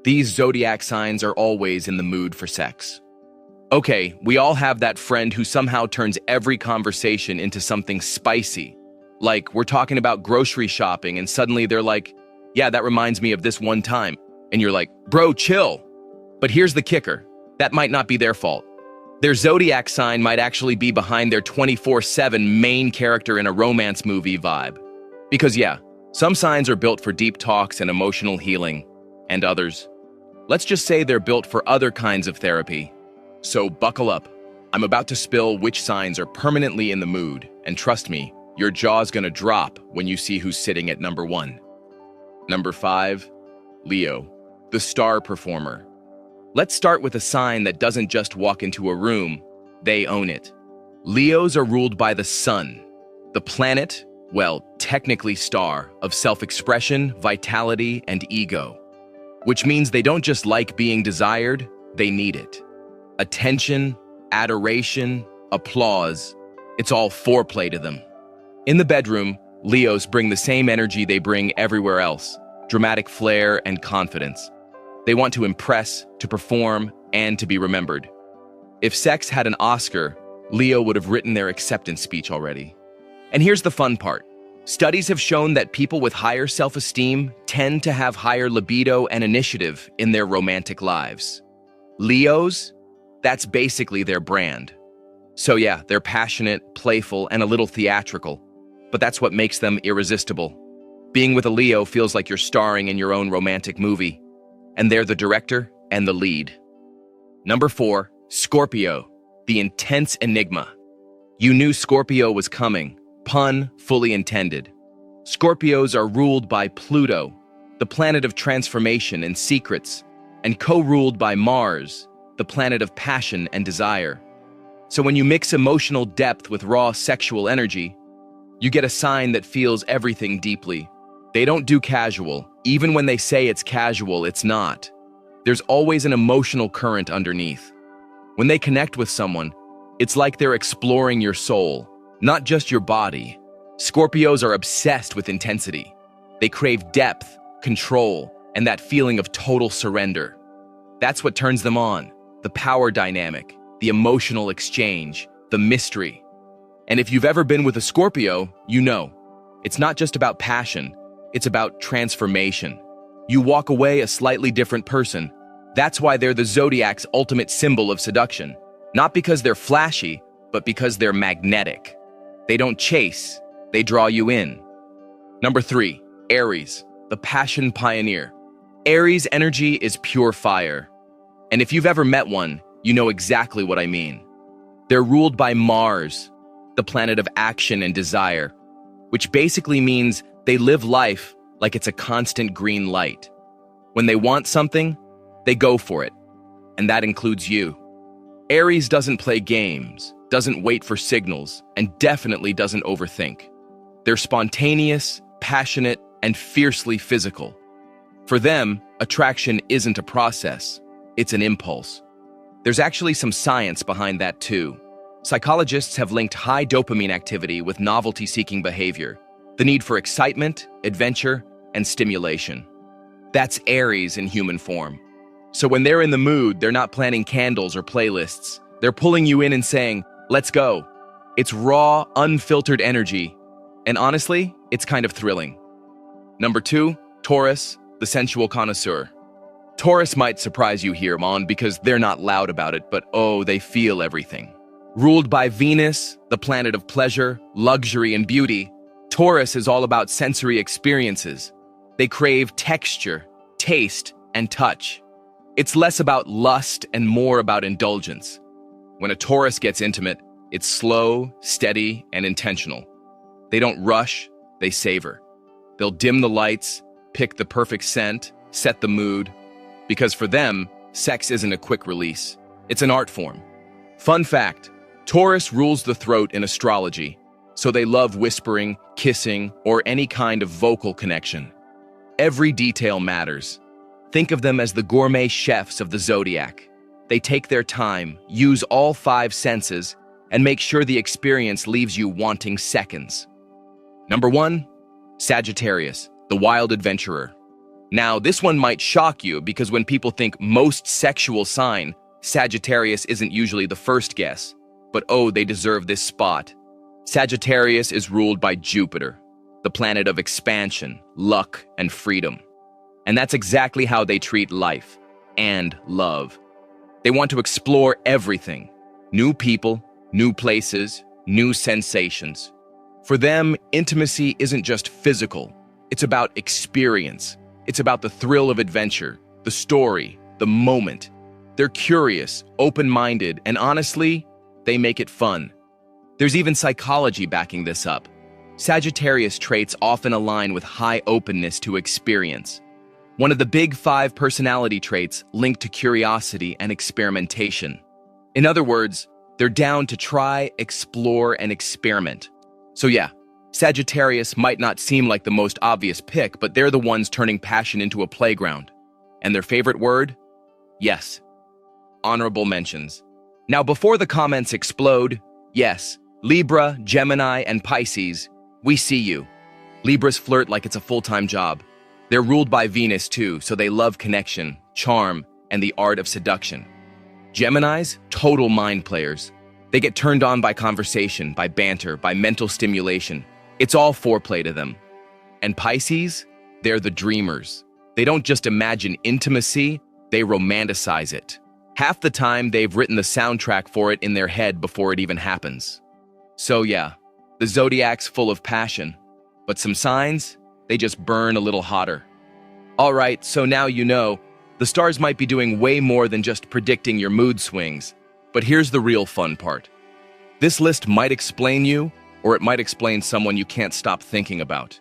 These zodiac signs are always in the mood for sex. Okay, we all have that friend who somehow turns every conversation into something spicy. Like, we're talking about grocery shopping and suddenly they're like, yeah, that reminds me of this one time. And you're like, bro, chill. But here's the kicker. That might not be their fault. Their zodiac sign might actually be behind their 24/7 main character in a romance movie vibe. Because yeah, some signs are built for deep talks and emotional healing, and others, let's just say they're built for other kinds of therapy. So buckle up. I'm about to spill which signs are permanently in the mood, and trust me, your jaw's gonna drop when you see who's sitting at number 1. Number 5, Leo, the star performer. Let's start with a sign that doesn't just walk into a room, they own it. Leos are ruled by the sun, the planet, well, technically star, of self-expression, vitality, and ego. Which means they don't just like being desired, they need it. Attention, adoration, applause, it's all foreplay to them. In the bedroom, Leos bring the same energy they bring everywhere else, dramatic flair and confidence. They want to impress, to perform, and to be remembered. If sex had an Oscar, Leo would have written their acceptance speech already. And here's the fun part. Studies have shown that people with higher self-esteem tend to have higher libido and initiative in their romantic lives. Leos, that's basically their brand. So yeah, they're passionate, playful, and a little theatrical, but that's what makes them irresistible. Being with a Leo feels like you're starring in your own romantic movie, and they're the director and the lead. Number 4, Scorpio, the intense enigma. You knew Scorpio was coming, pun fully intended. Scorpios are ruled by Pluto, the planet of transformation and secrets, and co-ruled by Mars, the planet of passion and desire. So when you mix emotional depth with raw sexual energy, you get a sign that feels everything deeply. They don't do casual. Even when they say it's casual, it's not. There's always an emotional current underneath. When they connect with someone, it's like they're exploring your soul, not just your body. Scorpios are obsessed with intensity. They crave depth, control, and that feeling of total surrender. That's what turns them on. The power dynamic, the emotional exchange, the mystery. And if you've ever been with a Scorpio, you know, it's not just about passion, it's about transformation. You walk away a slightly different person. That's why they're the Zodiac's ultimate symbol of seduction. Not because they're flashy, but because they're magnetic. They don't chase, they draw you in. Number 3, Aries, the passion pioneer. Aries energy is pure fire. And if you've ever met one, you know exactly what I mean. They're ruled by Mars, the planet of action and desire, which basically means they live life like it's a constant green light. When they want something, they go for it, and that includes you. Aries doesn't play games, doesn't wait for signals, and definitely doesn't overthink. They're spontaneous, passionate, and fiercely physical. For them, attraction isn't a process, it's an impulse. There's actually some science behind that too. Psychologists have linked high dopamine activity with novelty-seeking behavior, the need for excitement, adventure, and stimulation. That's Aries in human form. So when they're in the mood, they're not planning candles or playlists. They're pulling you in and saying, let's go. It's raw, unfiltered energy. And honestly, it's kind of thrilling. Number 2, Taurus, the sensual connoisseur. Taurus might surprise you here, Mon, because they're not loud about it, but oh, they feel everything. Ruled by Venus, the planet of pleasure, luxury, and beauty, Taurus is all about sensory experiences. They crave texture, taste, and touch. It's less about lust and more about indulgence. When a Taurus gets intimate, it's slow, steady, and intentional. They don't rush, they savor. They'll dim the lights, pick the perfect scent, set the mood. Because for them, sex isn't a quick release. It's an art form. Fun fact, Taurus rules the throat in astrology, so they love whispering, kissing, or any kind of vocal connection. Every detail matters. Think of them as the gourmet chefs of the Zodiac. They take their time, use all 5 senses, and make sure the experience leaves you wanting seconds. Number 1, Sagittarius, the wild adventurer. Now, this one might shock you because when people think most sexual sign, Sagittarius isn't usually the first guess. But oh, they deserve this spot. Sagittarius is ruled by Jupiter, the planet of expansion, luck, and freedom. And that's exactly how they treat life and love. They want to explore everything. New people, new places, new sensations. For them, intimacy isn't just physical. It's about experience. It's about the thrill of adventure, the story, the moment. They're curious, open-minded, and honestly, they make it fun. There's even psychology backing this up. Sagittarius traits often align with high openness to experience. One of the big 5 personality traits linked to curiosity and experimentation. In other words, they're down to try, explore, and experiment. So yeah, Sagittarius might not seem like the most obvious pick, but they're the ones turning passion into a playground. And their favorite word? Yes. Honorable mentions. Now before the comments explode, yes, Libra, Gemini, and Pisces, we see you. Libras flirt like it's a full-time job. They're ruled by Venus too, so they love connection, charm, and the art of seduction. Geminis, total mind players. They get turned on by conversation, by banter, by mental stimulation. It's all foreplay to them. And Pisces, they're the dreamers. They don't just imagine intimacy, they romanticize it. Half the time, they've written the soundtrack for it in their head before it even happens. So yeah, the Zodiac's full of passion. But some signs, they just burn a little hotter. Alright, so now you know, the stars might be doing way more than just predicting your mood swings. But here's the real fun part. This list might explain you, or it might explain someone you can't stop thinking about.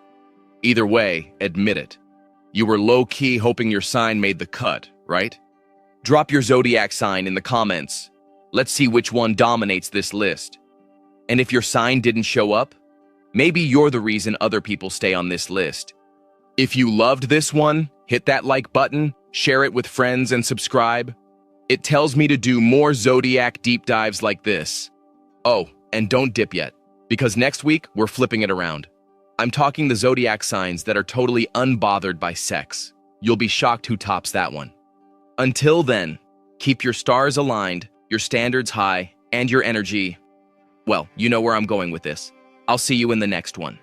Either way, admit it. You were low-key hoping your sign made the cut, right? Drop your zodiac sign in the comments. Let's see which one dominates this list. And if your sign didn't show up, maybe you're the reason other people stay on this list. If you loved this one, hit that like button, share it with friends, and subscribe. It tells me to do more zodiac deep dives like this. Oh, and don't dip yet, because next week we're flipping it around. I'm talking the zodiac signs that are totally unbothered by sex. You'll be shocked who tops that one. Until then, keep your stars aligned, your standards high, and your energy. Well, you know where I'm going with this. I'll see you in the next one.